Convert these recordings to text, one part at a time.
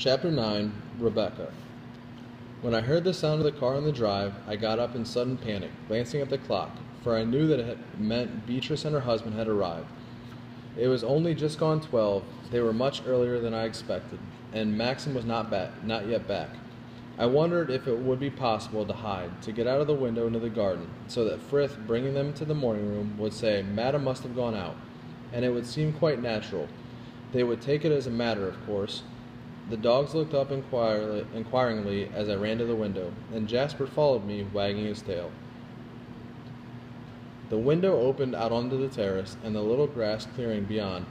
Chapter 9. Rebecca. When I heard the sound of the car on the drive, I got up in sudden panic, glancing at the clock, for I knew that it meant Beatrice and her husband had arrived. It was only just gone 12. They were much earlier than I expected, and Maxim was not yet back. I wondered if it would be possible to hide, to get out of the window into the garden, so that Frith, bringing them to the morning room, would say, "Madam must have gone out," and it would seem quite natural. They would take it as a matter of course. The dogs looked up inquiringly as I ran to the window, and Jasper followed me, wagging his tail. The window opened out onto the terrace and the little grass clearing beyond,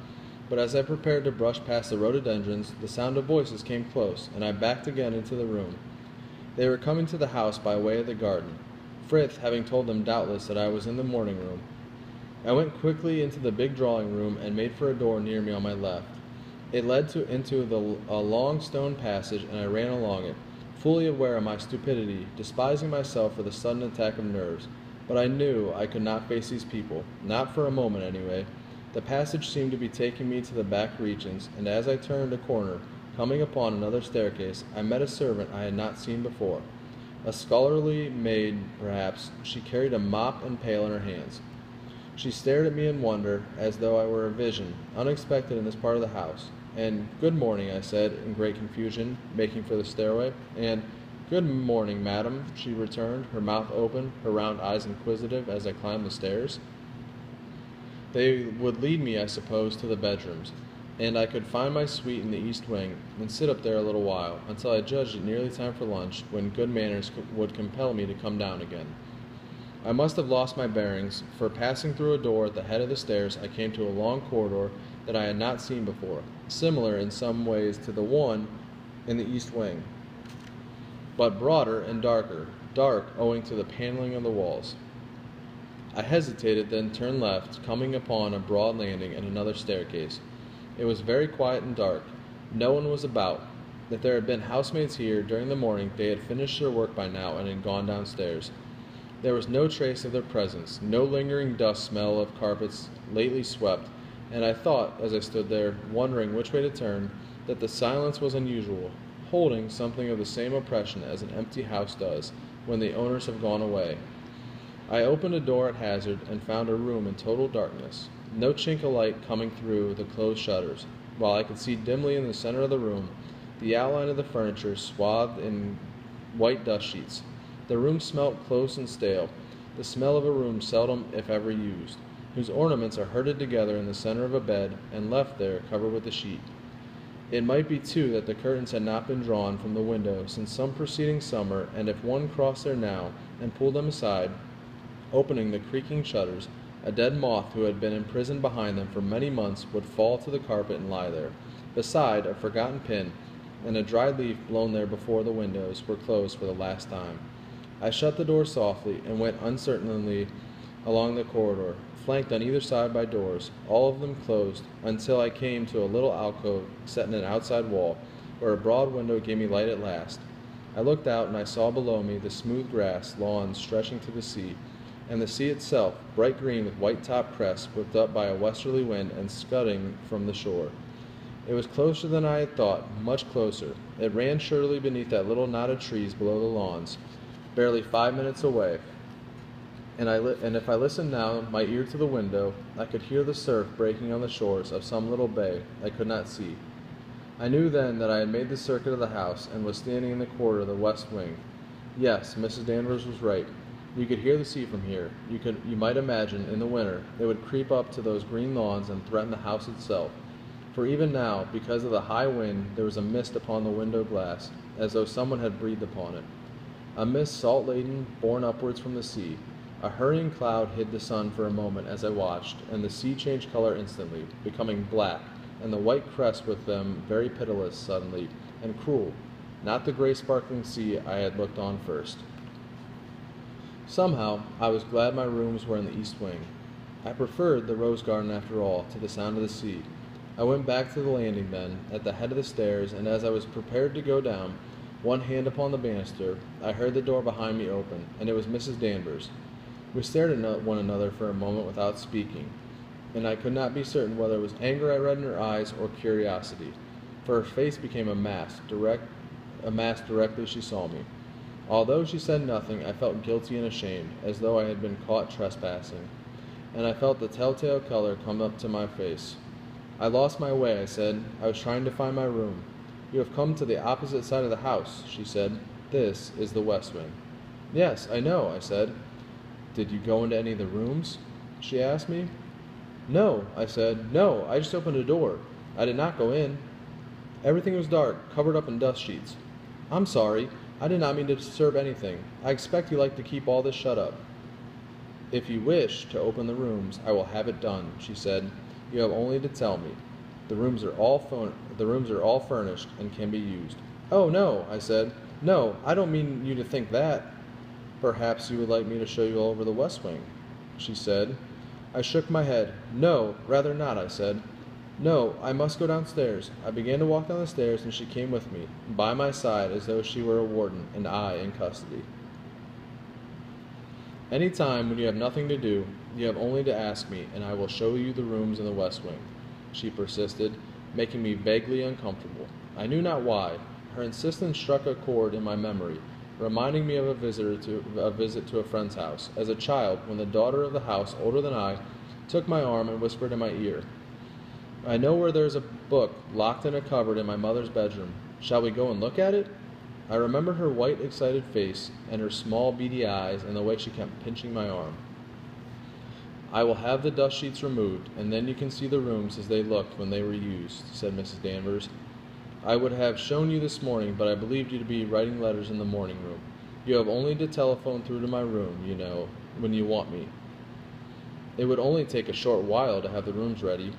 but as I prepared to brush past the rhododendrons, the sound of voices came close, and I backed again into the room. They were coming to the house by way of the garden, Frith having told them doubtless that I was in the morning room. I went quickly into the big drawing room and made for a door near me on my left. It led into a long stone passage, and I ran along it, fully aware of my stupidity, despising myself for the sudden attack of nerves. But I knew I could not face these people, not for a moment anyway. The passage seemed to be taking me to the back regions, and as I turned a corner, coming upon another staircase, I met a servant I had not seen before. A scholarly maid, perhaps. She carried a mop and pail in her hands. She stared at me in wonder, as though I were a vision, unexpected in this part of the house. And "Good morning," I said, in great confusion, making for the stairway. And "Good morning, madam," she returned, her mouth open, her round eyes inquisitive as I climbed the stairs. They would lead me, I suppose, to the bedrooms, and I could find my suite in the east wing, and sit up there a little while, until I judged it nearly time for lunch, when good manners would compel me to come down again. I must have lost my bearings, for passing through a door at the head of the stairs, I came to a long corridor that I had not seen before, similar in some ways to the one in the east wing, but broader and dark owing to the paneling of the walls. I hesitated, then turned left, coming upon a broad landing and another staircase. It was very quiet and dark. No one was about. If there had been housemaids here during the morning, they had finished their work by now and had gone downstairs. There was no trace of their presence, no lingering dust smell of carpets lately swept, and I thought, as I stood there, wondering which way to turn, that the silence was unusual, holding something of the same oppression as an empty house does when the owners have gone away. I opened a door at hazard and found a room in total darkness, no chink of light coming through the closed shutters, while I could see dimly in the center of the room the outline of the furniture swathed in white dust sheets. The room smelt close and stale, the smell of a room seldom if ever used, whose ornaments are herded together in the center of a bed and left there covered with a sheet. It might be, too, that the curtains had not been drawn from the window since some preceding summer, and if one crossed there now and pulled them aside, opening the creaking shutters, a dead moth who had been imprisoned behind them for many months would fall to the carpet and lie there. Beside, a forgotten pin and a dried leaf blown there before the windows were closed for the last time. I shut the door softly and went uncertainly along the corridor, flanked on either side by doors, all of them closed, until I came to a little alcove set in an outside wall, where a broad window gave me light at last. I looked out, and I saw below me the smooth grass lawns stretching to the sea, and the sea itself, bright green with white-topped crests, whipped up by a westerly wind and scudding from the shore. It was closer than I had thought, much closer. It ran surely beneath that little knot of trees below the lawns, barely 5 minutes away. And if I listened now, my ear to the window, I could hear the surf breaking on the shores of some little bay I could not see. I knew then that I had made the circuit of the house and was standing in the quarter of the west wing. Yes, Mrs. Danvers was right. You could hear the sea from here. You might imagine, in the winter, it would creep up to those green lawns and threaten the house itself. For even now, because of the high wind, there was a mist upon the window glass, as though someone had breathed upon it. A mist salt-laden, borne upwards from the sea. A hurrying cloud hid the sun for a moment as I watched, and the sea changed color instantly, becoming black, and the white crest with them very pitiless suddenly, and cruel, not the gray sparkling sea I had looked on first. Somehow, I was glad my rooms were in the east wing. I preferred the rose garden, after all, to the sound of the sea. I went back to the landing then, at the head of the stairs, and as I was prepared to go down, one hand upon the banister, I heard the door behind me open, and it was Mrs. Danvers. We stared at one another for a moment without speaking, and I could not be certain whether it was anger I read in her eyes or curiosity, for her face became a mask directly she saw me. Although she said nothing, I felt guilty and ashamed, as though I had been caught trespassing, and I felt the telltale color come up to my face. I lost my way, I said. I was trying to find my room. You have come to the opposite side of the house, she said. This is the west wing. Yes, I know, I said. Did you go into any of the rooms? She asked me. No, I said. No, I just opened a door. I did not go in. Everything was dark, covered up in dust sheets. I'm sorry. I did not mean to disturb anything. I expect you like to keep all this shut up. If you wish to open the rooms, I will have it done, she said. You have only to tell me. The rooms are all furnished and can be used. Oh, no, I said. No, I don't mean you to think that. Perhaps you would like me to show you all over the west wing, she said. I shook my head. No, rather not, I said. No, I must go downstairs. I began to walk down the stairs, and she came with me, by my side as though she were a warden and I in custody. Any time when you have nothing to do, you have only to ask me, and I will show you the rooms in the west wing, she persisted, making me vaguely uncomfortable. I knew not why. Her insistence struck a chord in my memory, reminding me of a visit to a friend's house, as a child, when the daughter of the house, older than I, took my arm and whispered in my ear, I know where there is a book locked in a cupboard in my mother's bedroom. Shall we go and look at it? I remembered her white, excited face, and her small, beady eyes, and the way she kept pinching my arm. I will have the dust sheets removed, and then you can see the rooms as they looked when they were used, said Mrs. Danvers. I would have shown you this morning, but I believed you to be writing letters in the morning room. You have only to telephone through to my room, you know, when you want me. It would only take a short while to have the rooms ready.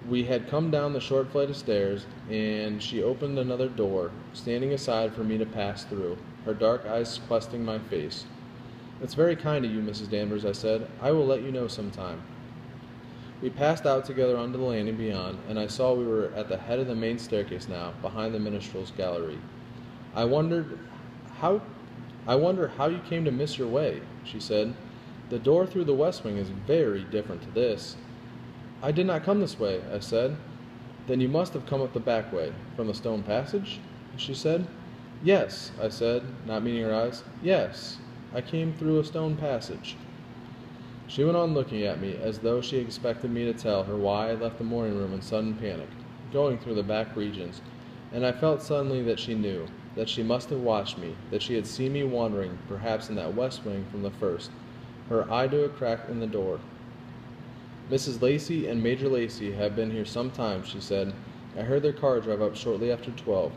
We had come down the short flight of stairs, and she opened another door, standing aside for me to pass through, her dark eyes questing my face. It's very kind of you, Mrs. Danvers, I said. I will let you know sometime. We passed out together onto the landing beyond, and I saw we were at the head of the main staircase now, behind the minstrel's gallery. I wonder how you came to miss your way, she said. The door through the west wing is very different to this. I did not come this way, I said. Then you must have come up the back way, from the stone passage, she said. Yes, I said, not meeting her eyes. Yes, I came through a stone passage. She went on looking at me, as though she expected me to tell her why I left the morning room in sudden panic, going through the back regions, and I felt suddenly that she knew, that she must have watched me, that she had seen me wandering, perhaps in that west wing from the first, her eye to a crack in the door. Mrs. Lacey and Major Lacey have been here some time, she said. I heard their car drive up shortly after 12.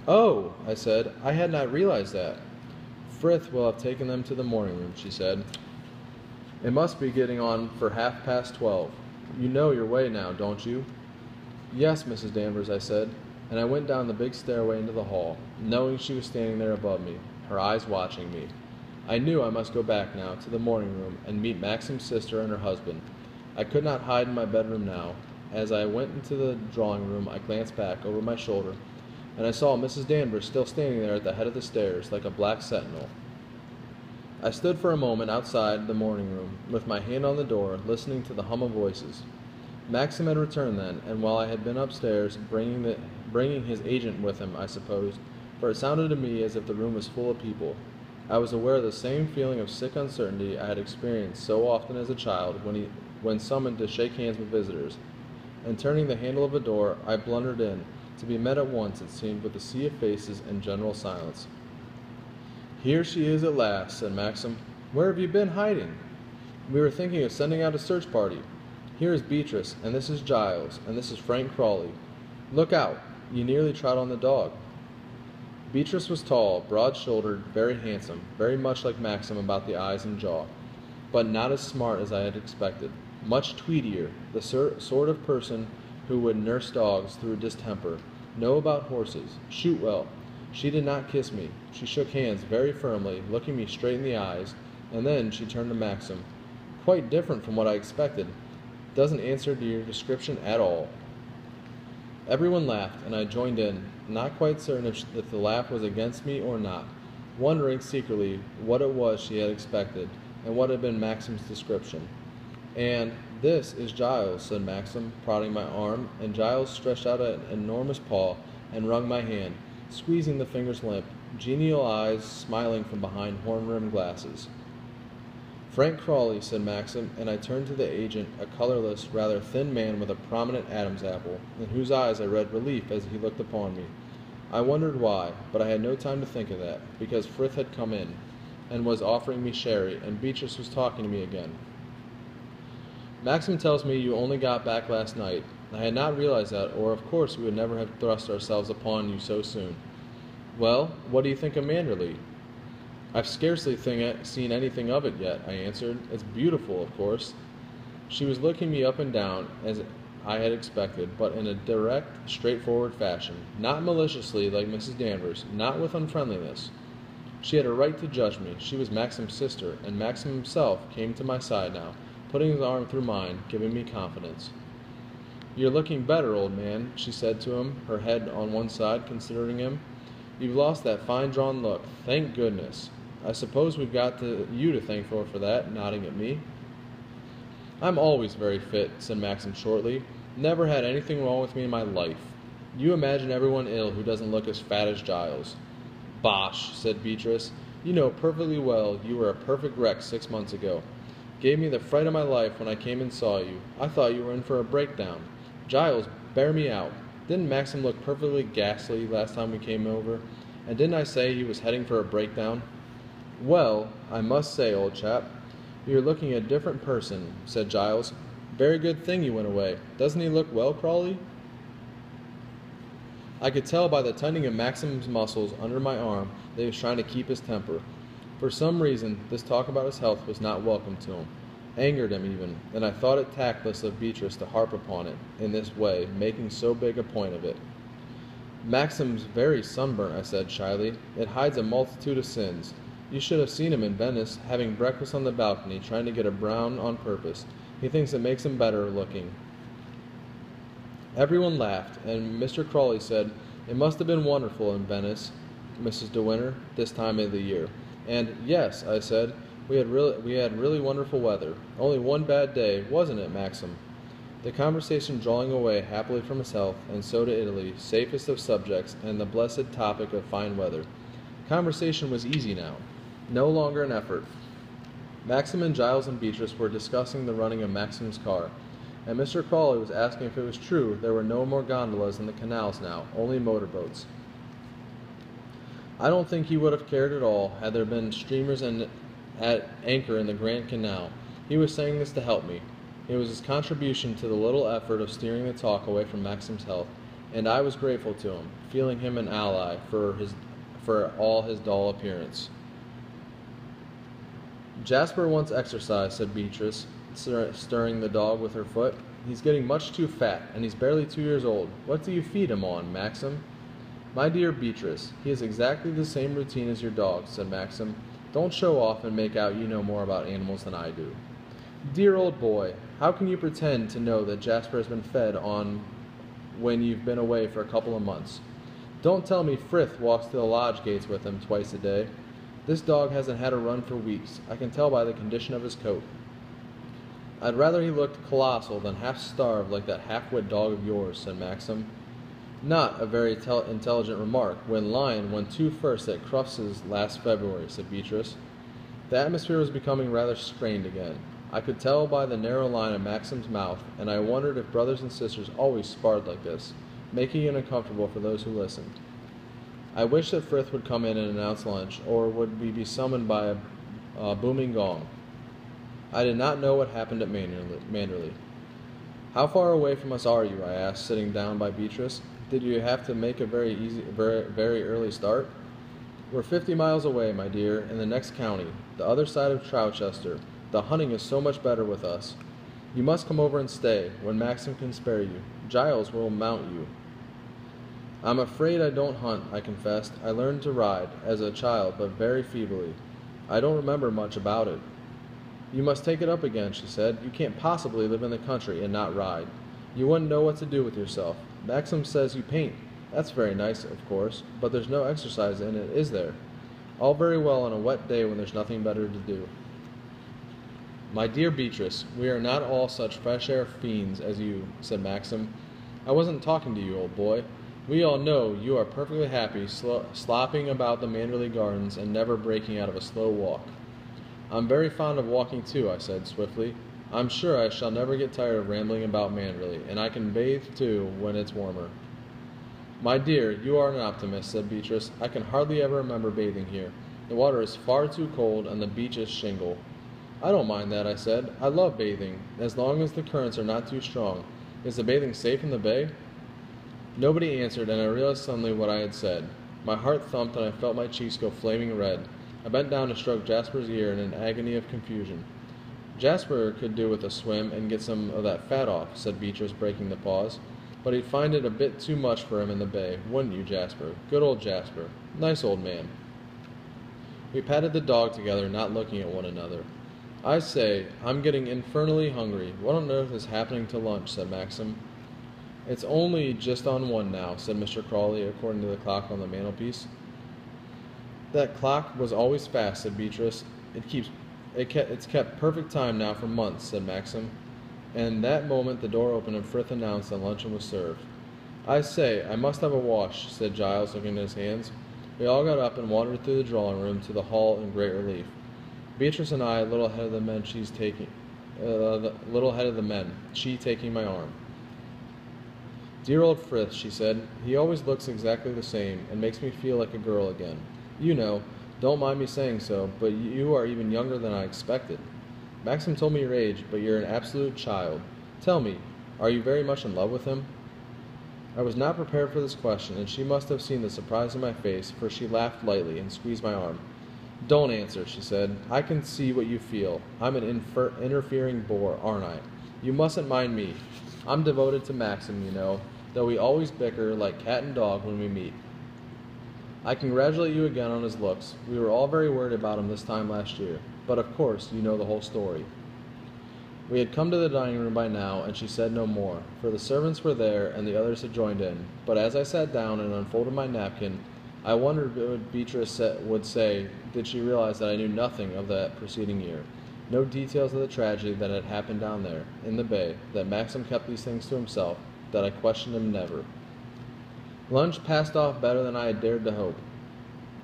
Oh, I said, I had not realized that. Frith will have taken them to the morning room, she said. It must be getting on for 12:30. You know your way now, don't you? Yes, Mrs. Danvers, I said, and I went down the big stairway into the hall, knowing she was standing there above me, her eyes watching me. I knew I must go back now to the morning room and meet Maxim's sister and her husband. I could not hide in my bedroom now. As I went into the drawing room, I glanced back over my shoulder, and I saw Mrs. Danvers still standing there at the head of the stairs, like a black sentinel. I stood for a moment outside the morning room, with my hand on the door, listening to the hum of voices. Maxim had returned then, and while I had been upstairs, bringing his agent with him, I supposed, for it sounded to me as if the room was full of people, I was aware of the same feeling of sick uncertainty I had experienced so often as a child when summoned to shake hands with visitors, and turning the handle of a door, I blundered in, to be met at once, it seemed, with a sea of faces and general silence. Here she is at last, said Maxim. Where have you been hiding? We were thinking of sending out a search party. Here is Beatrice, and this is Giles, and this is Frank Crawley. Look out, you nearly trod on the dog. Beatrice was tall, broad-shouldered, very handsome, very much like Maxim about the eyes and jaw, but not as smart as I had expected. Much tweedier, the sort of person who would nurse dogs through distemper, know about horses, shoot well. She did not kiss me. She shook hands very firmly, looking me straight in the eyes, and then she turned to Maxim. Quite different from what I expected. Doesn't answer to your description at all. Everyone laughed, and I joined in, not quite certain if the laugh was against me or not, wondering secretly what it was she had expected, and what had been Maxim's description. And, "This is Giles," said Maxim, prodding my arm, and Giles stretched out an enormous paw and wrung my hand, squeezing the fingers limp, genial eyes smiling from behind horn-rimmed glasses. "Frank Crawley," said Maxim, and I turned to the agent, a colorless, rather thin man with a prominent Adam's apple, in whose eyes I read relief as he looked upon me. I wondered why, but I had no time to think of that, because Frith had come in, and was offering me sherry, and Beatrice was talking to me again. "Maxim tells me you only got back last night. I had not realized that, or of course we would never have thrust ourselves upon you so soon. Well, what do you think of Manderley?" "I've scarcely seen anything of it yet," I answered. "It's beautiful, of course." She was looking me up and down, as I had expected, but in a direct, straightforward fashion, not maliciously like Mrs. Danvers, not with unfriendliness. She had a right to judge me. She was Maxim's sister, and Maxim himself came to my side now, putting his arm through mine, giving me confidence. "You're looking better, old man," she said to him, her head on one side, considering him. "You've lost that fine-drawn look. Thank goodness. I suppose we've got you to thank for that," nodding at me. "I'm always very fit," said Maxim shortly. "Never had anything wrong with me in my life. You imagine everyone ill who doesn't look as fat as Giles." "Bosh," said Beatrice. "You know perfectly well you were a perfect wreck 6 months ago. Gave me the fright of my life when I came and saw you. I thought you were in for a breakdown. Giles, bear me out. Didn't Maxim look perfectly ghastly last time we came over? And didn't I say he was heading for a breakdown?" "Well, I must say, old chap, you're looking a different person," said Giles. "Very good thing you went away. Doesn't he look well, Crawley?" I could tell by the tightening of Maxim's muscles under my arm that he was trying to keep his temper. For some reason, this talk about his health was not welcome to him, angered him even, and I thought it tactless of Beatrice to harp upon it in this way, making so big a point of it. "Maxim's very sunburnt," I said shyly. "It hides a multitude of sins. You should have seen him in Venice, having breakfast on the balcony, trying to get a brown on purpose. He thinks it makes him better looking." Everyone laughed, and Mr. Crawley said, "It must have been wonderful in Venice, Mrs. De Winter, this time of the year." And, "Yes," I said, we had really wonderful weather. Only one bad day, wasn't it, Maxim?" The conversation drawing away happily from his health, and so to Italy, safest of subjects, and the blessed topic of fine weather. Conversation was easy now, no longer an effort. Maxim and Giles and Beatrice were discussing the running of Maxim's car, and Mr. Crawley was asking if it was true there were no more gondolas in the canals now, only motorboats. I don't think he would have cared at all had there been steamers at anchor in the Grand Canal. He was saying this to help me. It was his contribution to the little effort of steering the talk away from Maxim's health, and I was grateful to him, feeling him an ally for all his dull appearance. "Jasper wants exercise," said Beatrice, stirring the dog with her foot. "He's getting much too fat, and he's barely 2 years old. What do you feed him on, Maxim?" "My dear Beatrice, he has exactly the same routine as your dog," said Maxim. "Don't show off and make out you know more about animals than I do." "Dear old boy, how can you pretend to know that Jasper has been fed on when you've been away for a couple of months? Don't tell me Frith walks to the lodge gates with him twice a day. This dog hasn't had a run for weeks. I can tell by the condition of his coat." "I'd rather he looked colossal than half-starved like that half-wit dog of yours," said Maxim. "Not a very intelligent remark, when Lion won 2 firsts at Crufts's last February," said Beatrice. The atmosphere was becoming rather strained again. I could tell by the narrow line of Maxim's mouth, and I wondered if brothers and sisters always sparred like this, making it uncomfortable for those who listened. I wished that Frith would come in and announce lunch, or would we be summoned by a booming gong. I did not know what happened at Manderley. "How far away from us are you?" I asked, sitting down by Beatrice. "Did you have to make a very early start?" "We're 50 miles away, my dear, in the next county, the other side of Trowchester. The hunting is so much better with us. You must come over and stay, when Maxim can spare you. Giles will mount you." "I'm afraid I don't hunt," I confessed. "I learned to ride, as a child, but very feebly. I don't remember much about it." "You must take it up again," she said. "You can't possibly live in the country and not ride. You wouldn't know what to do with yourself. Maxim says you paint. That's very nice, of course, but there's no exercise in it, is there? All very well on a wet day when there's nothing better to do." My dear Beatrice, we are not all such fresh air fiends as you, said Maxim. I wasn't talking to you, old boy. We all know you are perfectly happy slopping about the Manderley Gardens and never breaking out of a slow walk. I'm very fond of walking too, I said swiftly. I'm sure I shall never get tired of rambling about Manderley, and I can bathe too when it's warmer. My dear, you are an optimist, said Beatrice. I can hardly ever remember bathing here. The water is far too cold and the beach is shingle. I don't mind that, I said. I love bathing, as long as the currents are not too strong. Is the bathing safe in the bay? Nobody answered, and I realized suddenly what I had said. My heart thumped, and I felt my cheeks go flaming red. I bent down to stroke Jasper's ear in an agony of confusion. Jasper could do with a swim and get some of that fat off, said Beatrice, breaking the pause. But he'd find it a bit too much for him in the bay, wouldn't you, Jasper? Good old Jasper. Nice old man. We patted the dog together, not looking at one another. I say, I'm getting infernally hungry. What on earth is happening to lunch? Said Maxim. It's only just on 1 now, said Mr. Crawley, according to the clock on the mantelpiece. That clock was always fast, said Beatrice. It's kept perfect time now for months, said Maxim. And that moment the door opened and Frith announced that luncheon was served. I say, I must have a wash, said Giles, looking at his hands. We all got up and wandered through the drawing room to the hall in great relief. Beatrice and I, a little ahead of the men, she taking my arm. Dear old Frith, she said, he always looks exactly the same and makes me feel like a girl again. You know, don't mind me saying so, but you are even younger than I expected. Maxim told me your age, but you're an absolute child. Tell me, are you very much in love with him? I was not prepared for this question, and she must have seen the surprise in my face, for she laughed lightly and squeezed my arm. Don't answer, she said. I can see what you feel. I'm an interfering bore, aren't I? You mustn't mind me. I'm devoted to Maxim, you know, though we always bicker like cat and dog when we meet. I congratulate you again on his looks. We were all very worried about him this time last year, but of course you know the whole story. We had come to the dining room by now, and she said no more, for the servants were there and the others had joined in, but as I sat down and unfolded my napkin, I wondered what Beatrice would say did she realize that I knew nothing of that preceding year, no details of the tragedy that had happened down there, in the bay, that Maxim kept these things to himself, that I questioned him never. Lunch passed off better than I had dared to hope.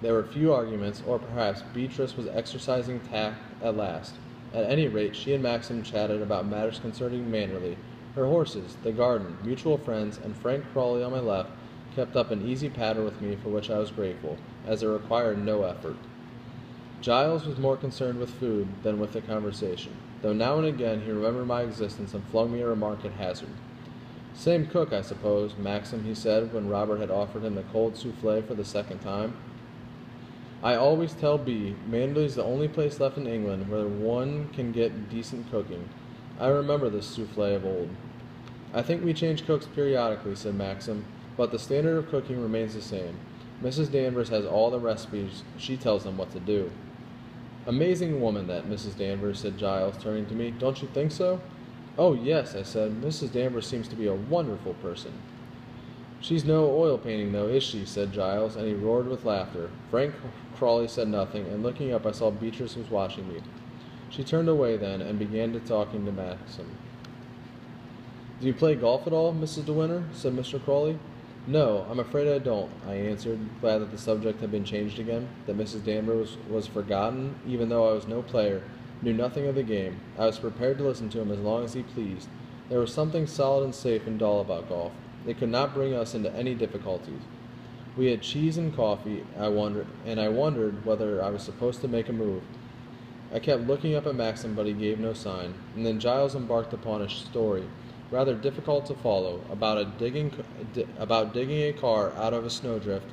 There were few arguments, or perhaps Beatrice was exercising tact at last. At any rate, she and Maxim chatted about matters concerning Manderley, her horses, the garden, mutual friends, and Frank Crawley on my left kept up an easy patter with me for which I was grateful, as it required no effort. Giles was more concerned with food than with the conversation, though now and again he remembered my existence and flung me a remark at hazard. Same cook, I suppose, Maxim, he said, when Robert had offered him the cold soufflé for the second time. I always tell B, Manderley's the only place left in England where one can get decent cooking. I remember this soufflé of old. I think we change cooks periodically, said Maxim, but the standard of cooking remains the same. Mrs. Danvers has all the recipes. She tells them what to do. Amazing woman, that Mrs. Danvers, said Giles, turning to me. Don't you think so? Oh, yes, I said. Mrs. Danvers seems to be a wonderful person. She's no oil painting, though, is she? Said Giles, and he roared with laughter. Frank Crawley said nothing, and looking up I saw Beatrice was watching me. She turned away then, and began to talking to Maxim. Do you play golf at all, Mrs. De Winter? Said Mr. Crawley. No, I'm afraid I don't, I answered, glad that the subject had been changed again, that Mrs. Danvers was forgotten, even though I was no player, knew nothing of the game. I was prepared to listen to him as long as he pleased. There was something solid and safe and dull about golf. It could not bring us into any difficulties. We had cheese and coffee, I wondered whether I was supposed to make a move. I kept looking up at Maxim, but he gave no sign, and then Giles embarked upon a story, rather difficult to follow, about digging a car out of a snowdrift.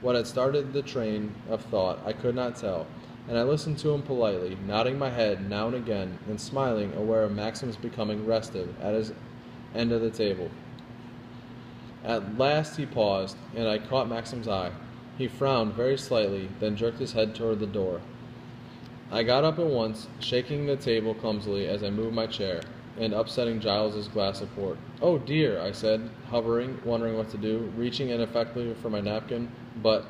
What had started the train of thought I could not tell, and I listened to him politely, nodding my head now and again, and smiling, aware of Maxim's becoming restive at his end of the table. At last he paused, and I caught Maxim's eye. He frowned very slightly, then jerked his head toward the door. I got up at once, shaking the table clumsily as I moved my chair, and upsetting Giles's glass of port. Oh dear, I said, hovering, wondering what to do, reaching ineffectually for my napkin. But,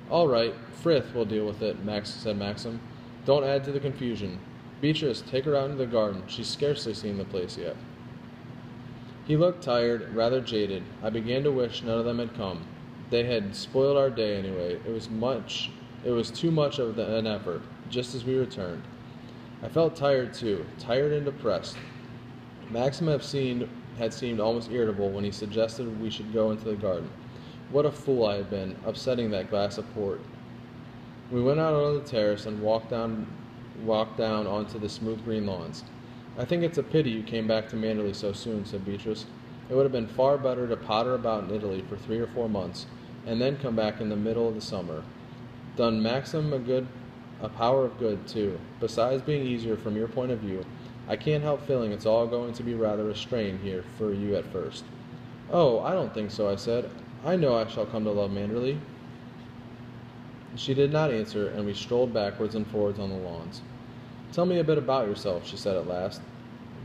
all right, Frith will deal with it, said Maxim. Don't add to the confusion. Beatrice, take her out into the garden. She's scarcely seen the place yet. He looked tired, rather jaded. I began to wish none of them had come. They had spoiled our day anyway. It was too much of an effort, just as we returned. I felt tired too, tired and depressed. Maxim had seemed almost irritable when he suggested we should go into the garden. What a fool I had been, upsetting that glass of port. We went out on the terrace and walked down onto the smooth green lawns. I think it's a pity you came back to Manderley so soon, said Beatrice. It would have been far better to potter about in Italy for 3 or 4 months, and then come back in the middle of the summer. Done Maxim a power of good, too. Besides being easier from your point of view, I can't help feeling it's all going to be rather a strain here for you at first. Oh, I don't think so, I said. I know I shall come to love Manderley. She did not answer, and we strolled backwards and forwards on the lawns. Tell me a bit about yourself, she said at last.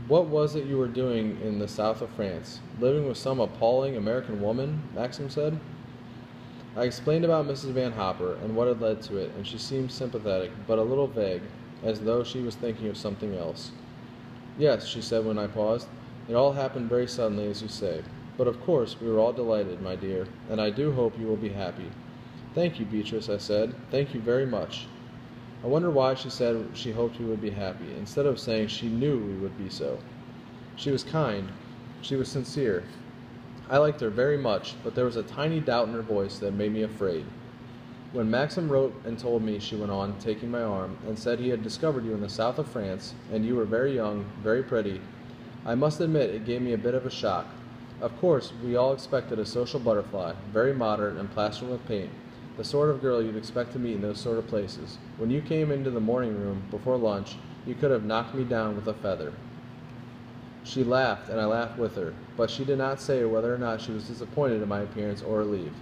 What was it you were doing in the south of France? Living with some appalling American woman? Maxim said. I explained about Mrs. Van Hopper and what had led to it, and she seemed sympathetic, but a little vague, as though she was thinking of something else. Yes, she said when I paused. It all happened very suddenly, as you say. But of course, we were all delighted, my dear, and I do hope you will be happy. Thank you, Beatrice, I said. Thank you very much. I wonder why she said she hoped we would be happy, instead of saying she knew we would be so. She was kind. She was sincere. I liked her very much, but there was a tiny doubt in her voice that made me afraid. When Maxim wrote and told me, she went on, taking my arm, and said he had discovered you in the south of France, and you were very young, very pretty, I must admit it gave me a bit of a shock. Of course, we all expected a social butterfly, very modern and plastered with paint, the sort of girl you'd expect to meet in those sort of places. When you came into the morning room before lunch, you could have knocked me down with a feather. She laughed, and I laughed with her, but she did not say whether or not she was disappointed in my appearance or relieved.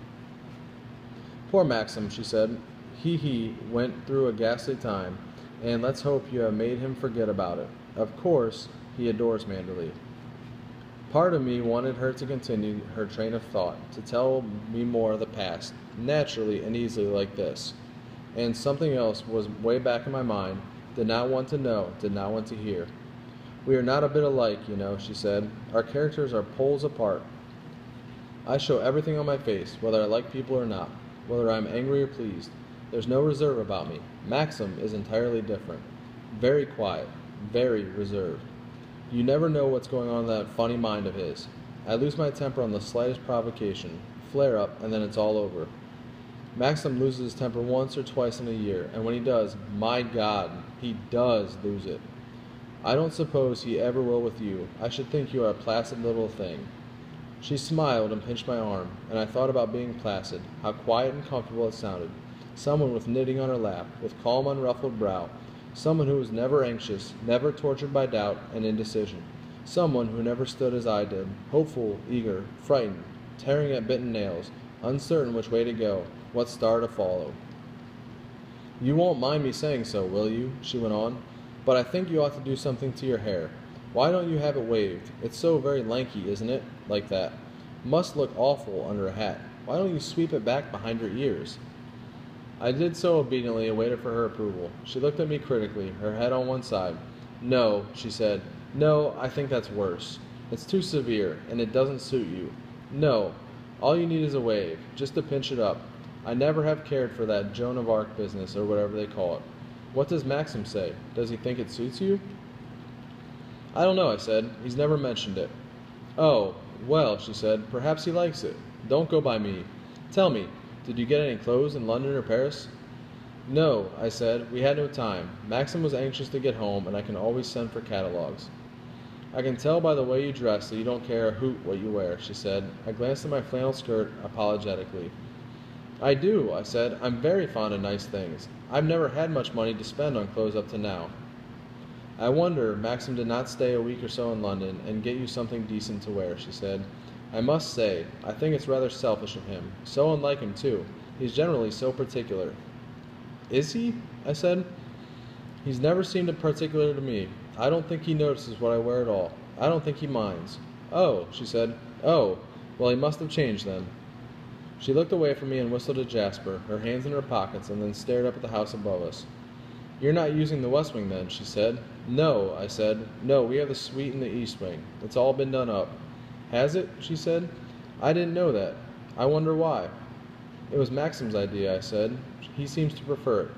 Poor Maxim, she said. He went through a ghastly time, and let's hope you have made him forget about it. Of course, he adores Manderley. Part of me wanted her to continue her train of thought, to tell me more of the past, naturally and easily like this. And something else was way back in my mind, did not want to know, did not want to hear. We are not a bit alike, you know, she said. Our characters are poles apart. I show everything on my face, whether I like people or not, whether I am angry or pleased. There's no reserve about me. Maxim is entirely different. Very quiet, very reserved. You never know what's going on in that funny mind of his. I lose my temper on the slightest provocation, flare up, and then it's all over. Maxim loses his temper once or twice in a year, and when he does, my God, he does lose it. I don't suppose he ever will with you. I should think you are a placid little thing. She smiled and pinched my arm, and I thought about being placid, how quiet and comfortable it sounded. Someone with knitting on her lap, with calm, unruffled brow. Someone who was never anxious, never tortured by doubt and indecision. Someone who never stood as I did, hopeful, eager, frightened, tearing at bitten nails, uncertain which way to go, what star to follow. You won't mind me saying so, will you? She went on. But I think you ought to do something to your hair. Why don't you have it waved? It's so very lanky, isn't it? Like that. Must look awful under a hat. Why don't you sweep it back behind your ears? I did so obediently and waited for her approval. She looked at me critically, her head on one side. No, she said. No, I think that's worse. It's too severe, and it doesn't suit you. No, all you need is a wave, just to pinch it up. I never have cared for that Joan of Arc business, or whatever they call it. What does Maxim say? Does he think it suits you? I don't know, I said. He's never mentioned it. Oh, well, she said, perhaps he likes it. Don't go by me. Tell me, did you get any clothes in London or Paris? No, I said. We had no time. Maxim was anxious to get home, and I can always send for catalogues. I can tell by the way you dress that you don't care a hoot what you wear, she said. I glanced at my flannel skirt apologetically. I do, I said. I'm very fond of nice things. I've never had much money to spend on clothes up to now. I wonder Maxim did not stay a week or so in London and get you something decent to wear, she said. I must say, I think it's rather selfish of him. So unlike him, too. He's generally so particular. Is he? I said. He's never seemed particular to me. I don't think he notices what I wear at all. I don't think he minds. Oh, she said. Oh, well, he must have changed then. She looked away from me and whistled at Jasper, her hands in her pockets, and then stared up at the house above us. "You're not using the west wing, then," she said. "No," I said. "No, we have the suite in the east wing. It's all been done up." "Has it?" she said. "I didn't know that. I wonder why." "It was Maxim's idea," I said. "He seems to prefer it."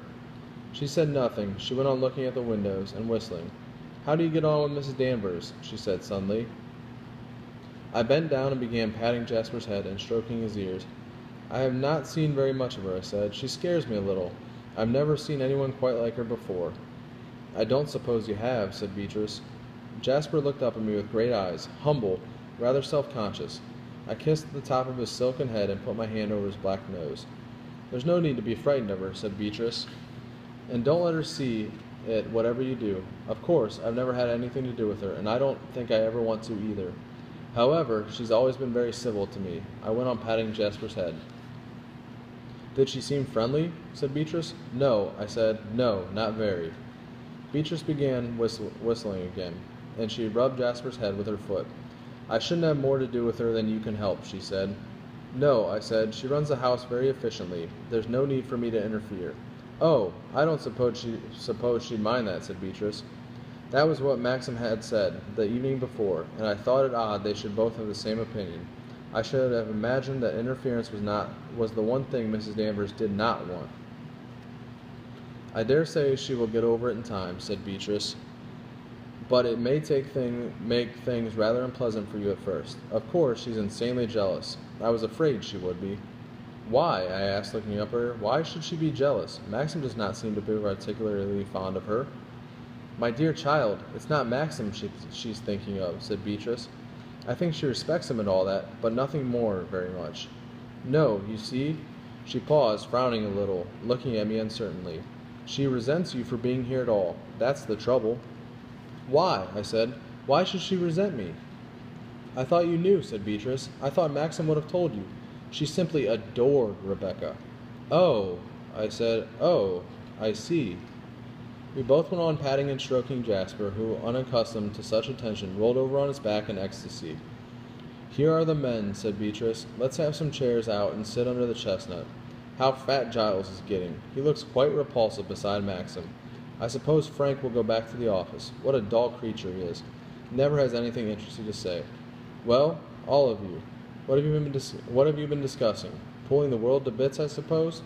She said nothing. She went on looking at the windows and whistling. "How do you get on with Mrs. Danvers?" she said suddenly. I bent down and began patting Jasper's head and stroking his ears. "I have not seen very much of her," I said. "She scares me a little. I've never seen anyone quite like her before." "I don't suppose you have," said Beatrice. Jasper looked up at me with great eyes, humble, rather self-conscious. I kissed the top of his silken head and put my hand over his black nose. "There's no need to be frightened of her," said Beatrice. "And don't let her see it, whatever you do. Of course, I've never had anything to do with her, and I don't think I ever want to either. However, she's always been very civil to me." I went on patting Jasper's head. "Did she seem friendly?" said Beatrice. "No," I said. "No, not very." Beatrice began whistling again, and she rubbed Jasper's head with her foot. "I shouldn't have more to do with her than you can help," she said. "No," I said. "She runs the house very efficiently. There's no need for me to interfere." "Oh, I don't suppose she'd mind that," said Beatrice. That was what Maxim had said the evening before, and I thought it odd they should both have the same opinion. I should have imagined that interference was the one thing Mrs. Danvers did not want. "I dare say she will get over it in time," said Beatrice, "but it may make things rather unpleasant for you at first. Of course, she's insanely jealous. I was afraid she would be." "Why?" I asked, looking up at her. "Why should she be jealous? Maxim does not seem to be particularly fond of her." "My dear child, it's not Maxim she's thinking of," said Beatrice. "I think she respects him and all that, but nothing more very much. No, you see," she paused, frowning a little, looking at me uncertainly. "She resents you for being here at all. That's the trouble." "Why?" I said. "Why should she resent me?" "I thought you knew," said Beatrice. "I thought Maxim would have told you. She simply adored Rebecca." "Oh," I said. "Oh, I see." We both went on patting and stroking Jasper, who, unaccustomed to such attention, rolled over on his back in ecstasy. "Here are the men," said Beatrice. "Let's have some chairs out and sit under the chestnut. How fat Giles is getting. He looks quite repulsive beside Maxim. I suppose Frank will go back to the office. What a dull creature he is. Never has anything interesting to say. Well, all of you, what have you been discussing? Pulling the world to bits, I suppose?"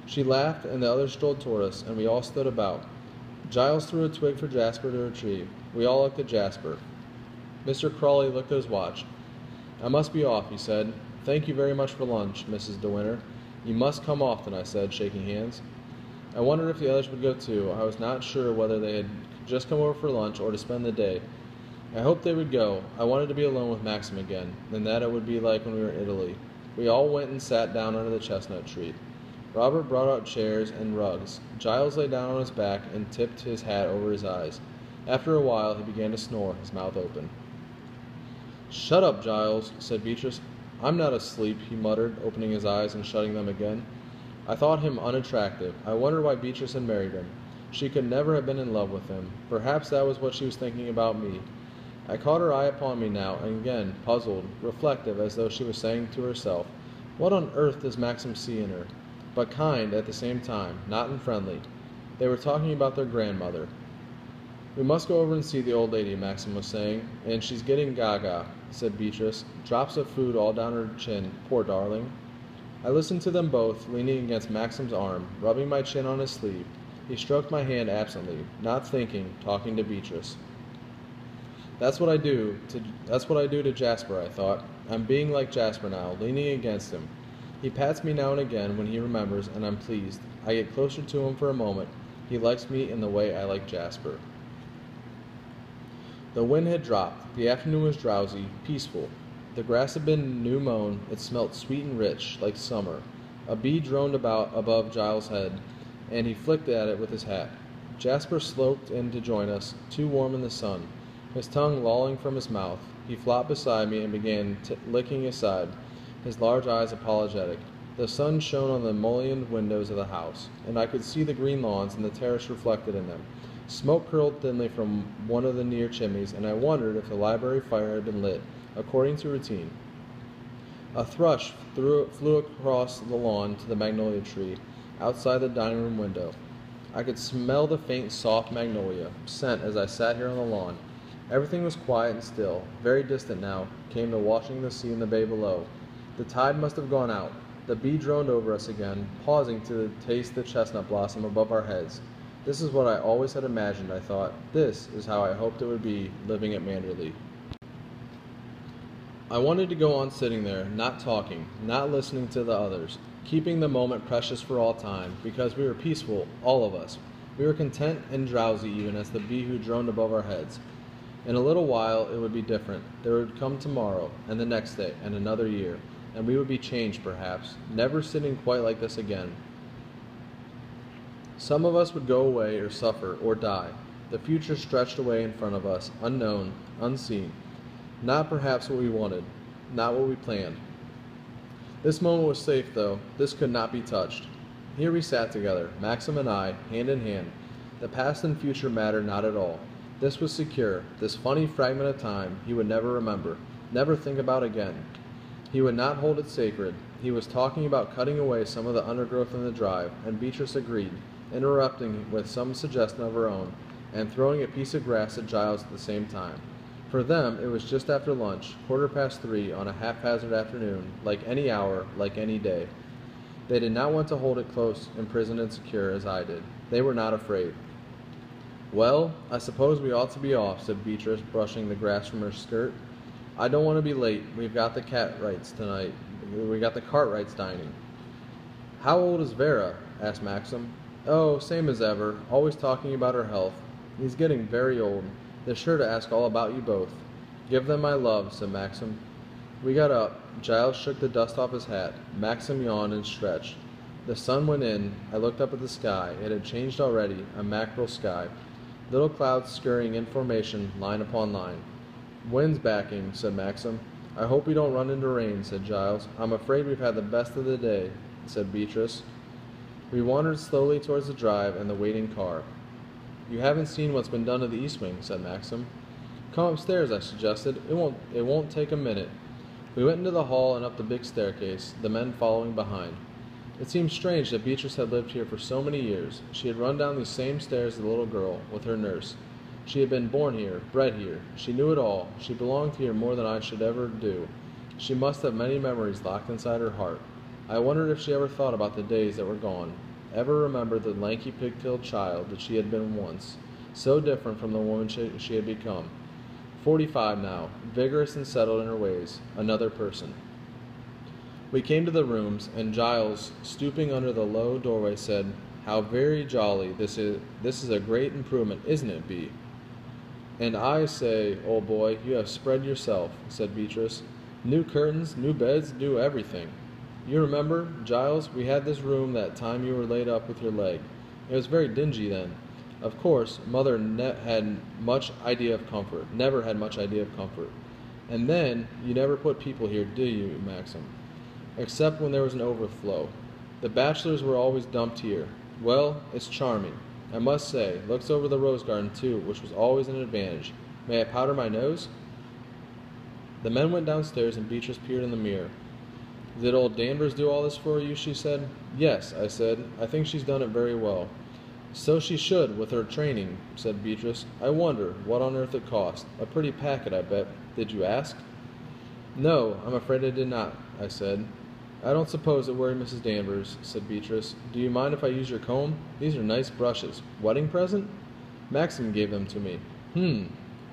She laughed, and the others strolled toward us, and we all stood about. Giles threw a twig for Jasper to retrieve. We all looked at Jasper. Mr. Crawley looked at his watch. "I must be off," he said. "Thank you very much for lunch, Mrs. De Winter." "You must come often," I said, shaking hands. I wondered if the others would go too. I was not sure whether they had just come over for lunch or to spend the day. I hoped they would go. I wanted to be alone with Maxim again, and that it would be like when we were in Italy. We all went and sat down under the chestnut tree. Robert brought out chairs and rugs. Giles lay down on his back and tipped his hat over his eyes. After a while, he began to snore, his mouth open. "Shut up, Giles," said Beatrice. "I'm not asleep," he muttered, opening his eyes and shutting them again. I thought him unattractive. I wondered why Beatrice had married him. She could never have been in love with him. Perhaps that was what she was thinking about me. I caught her eye upon me now, and again, puzzled, reflective, as though she was saying to herself, "What on earth does Maxim see in her?" But kind at the same time, not unfriendly. They were talking about their grandmother. "We must go over and see the old lady," Maxim was saying, "and she's getting gaga," said Beatrice. "Drops of food all down her chin, poor darling." I listened to them both, leaning against Maxim's arm, rubbing my chin on his sleeve. He stroked my hand absently, not thinking, talking to Beatrice. That's what I do to Jasper, I thought. I'm being like Jasper now, leaning against him. He pats me now and again when he remembers, and I'm pleased. I get closer to him for a moment. He likes me in the way I like Jasper. The wind had dropped. The afternoon was drowsy, peaceful. The grass had been new mown. It smelt sweet and rich, like summer. A bee droned about above Giles' head, and he flicked at it with his hat. Jasper sloped in to join us, too warm in the sun, his tongue lolling from his mouth. He flopped beside me and began licking his side, his large eyes apologetic. The sun shone on the mullioned windows of the house, and I could see the green lawns and the terrace reflected in them. Smoke curled thinly from one of the near chimneys, and I wondered if the library fire had been lit, according to routine. A thrush flew across the lawn to the magnolia tree, outside the dining room window. I could smell the faint, soft magnolia scent as I sat here on the lawn. Everything was quiet and still. Very distant now came the washing of the sea in the bay below. The tide must have gone out. The bee droned over us again, pausing to taste the chestnut blossom above our heads. This is what I always had imagined, I thought. This is how I hoped it would be, living at Manderley. I wanted to go on sitting there, not talking, not listening to the others, keeping the moment precious for all time, because we were peaceful, all of us. We were content and drowsy even as the bee who droned above our heads. In a little while it would be different. There would come tomorrow, and the next day, and another year, and we would be changed perhaps, never sitting quite like this again. Some of us would go away or suffer or die. The future stretched away in front of us, unknown, unseen. Not perhaps what we wanted, not what we planned. This moment was safe, though. This could not be touched. Here we sat together, Maxim and I, hand in hand. The past and future mattered not at all. This was secure, this funny fragment of time he would never remember, never think about again. He would not hold it sacred. He was talking about cutting away some of the undergrowth in the drive, and Beatrice agreed, interrupting with some suggestion of her own, and throwing a piece of grass at Giles at the same time. For them, it was just after lunch, 3:15 on a haphazard afternoon, like any hour, like any day. They did not want to hold it close, imprisoned and secure, as I did. They were not afraid. "Well, I suppose we ought to be off," said Beatrice, brushing the grass from her skirt. "I don't want to be late. We've got the Cartwrights tonight. We got the Cartwrights dining." "How old is Vera?" asked Maxim. "Oh, same as ever, always talking about her health. He's getting very old. They're sure to ask all about you both." "Give them my love," said Maxim. We got up. Giles shook the dust off his hat. Maxim yawned and stretched. The sun went in. I looked up at the sky. It had changed already, a mackerel sky. Little clouds scurrying in formation, line upon line. "Wind's backing," said Maxim. "I hope we don't run into rain," said Giles. "I'm afraid we've had the best of the day," said Beatrice. We wandered slowly towards the drive and the waiting car. "You haven't seen what's been done to the east wing," said Maxim. "Come upstairs," I suggested. It won't take a minute." We went into the hall and up the big staircase, the men following behind. It seemed strange that Beatrice had lived here for so many years. She had run down these same stairs as a little girl, with her nurse. She had been born here, bred here. She knew it all. She belonged here more than I should ever do. She must have many memories locked inside her heart. I wondered if she ever thought about the days that were gone, ever remembered the lanky pig-tailed child that she had been once, so different from the woman she had become. 45 now, vigorous and settled in her ways, another person. We came to the rooms, and Giles, stooping under the low doorway, said, "How very jolly. This is a great improvement, isn't it, Bee?" "And I say, old boy, you have spread yourself," said Beatrice. "New curtains, new beds, new everything. You remember, Giles, we had this room that time you were laid up with your leg. It was very dingy then. Of course, Mother never had much idea of comfort. And then, you never put people here, do you, Maxim? Except when there was an overflow. The bachelors were always dumped here. Well, it's charming. I must say, looks over the rose garden, too, which was always an advantage. May I powder my nose?" The men went downstairs, and Beatrice peered in the mirror. "Did old Danvers do all this for you?" she said. "Yes," I said. "I think she's done it very well." "So she should, with her training," said Beatrice. "I wonder what on earth it cost. A pretty packet, I bet. Did you ask?" "No, I'm afraid I did not," I said. "I don't suppose it worried Mrs. Danvers," said Beatrice. "Do you mind if I use your comb? These are nice brushes. Wedding present?" "Maxim gave them to me."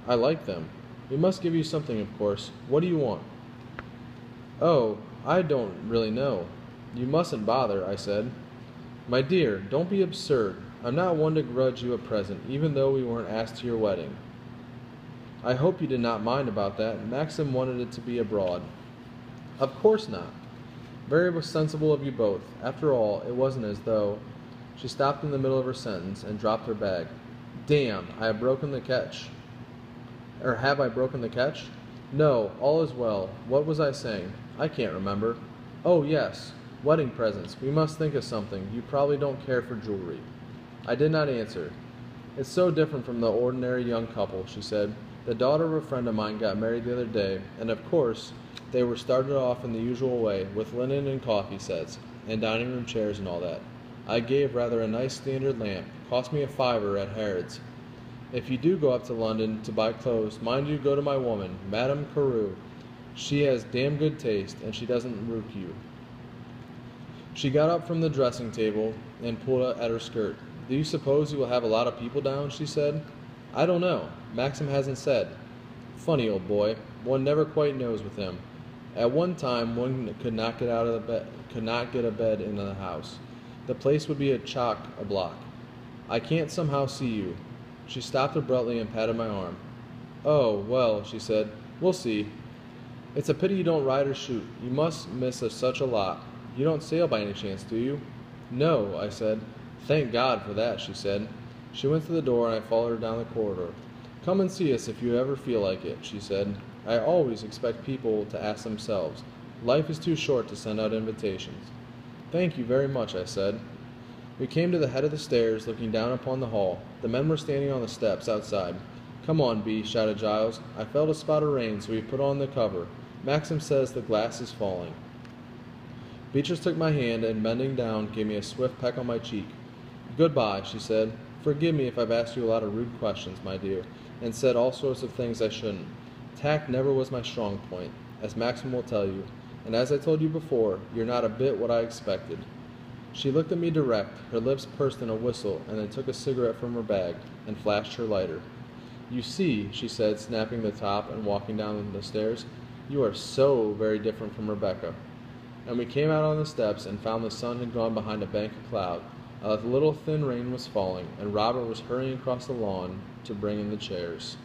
I like them. We must give you something, of course. What do you want?" "Oh, I don't really know." "You mustn't bother," I said. "My dear, don't be absurd. I'm not one to grudge you a present, even though we weren't asked to your wedding." "I hope you did not mind about that. Maxim wanted it to be abroad." "Of course not. Very sensible of you both. After all, it wasn't as though—" She stopped in the middle of her sentence and dropped her bag. "Damn, I have broken the catch." "Or have I broken the catch?" "No, all is well. What was I saying? I can't remember. Oh, yes, wedding presents. We must think of something. You probably don't care for jewelry." I did not answer. "It's so different from the ordinary young couple," she said. "The daughter of a friend of mine got married the other day, and of course they were started off in the usual way, with linen and coffee sets, and dining room chairs and all that. I gave rather a nice standard lamp. Cost me a fiver at Harrods. If you do go up to London to buy clothes, mind you go to my woman, Madame Carew. She has damn good taste, and she doesn't rook you. She got up from the dressing table and pulled at her skirt. Do you suppose you will have a lot of people down? She said. I don't know. Maxim hasn't said. Funny old boy. One never quite knows with him. At one time, one could not get a bed into the house. The place would be a block. I can't somehow see you. She stopped abruptly and patted my arm. Oh, well, she said, we'll see. It's a pity you don't ride or shoot. You must miss such a lot. You don't sail by any chance, do you? No, I said. Thank God for that, she said. She went to the door and I followed her down the corridor. Come and see us if you ever feel like it, she said. I always expect people to ask themselves. Life is too short to send out invitations. Thank you very much, I said. We came to the head of the stairs, looking down upon the hall. The men were standing on the steps outside. Come on, Bee, shouted Giles. I felt a spot of rain, so we put on the cover. Maxim says the glass is falling. Beatrice took my hand and, bending down, gave me a swift peck on my cheek. Goodbye, she said. Forgive me if I've asked you a lot of rude questions, my dear, and said all sorts of things I shouldn't. Tact never was my strong point, as Maxim will tell you, and as I told you before, you're not a bit what I expected. She looked at me direct, her lips pursed in a whistle, and then took a cigarette from her bag and flashed her lighter. You see, she said, snapping the top and walking down the stairs, you are so very different from Rebecca. And we came out on the steps and found the sun had gone behind a bank of cloud. A little thin rain was falling, and Robert was hurrying across the lawn to bring in the chairs.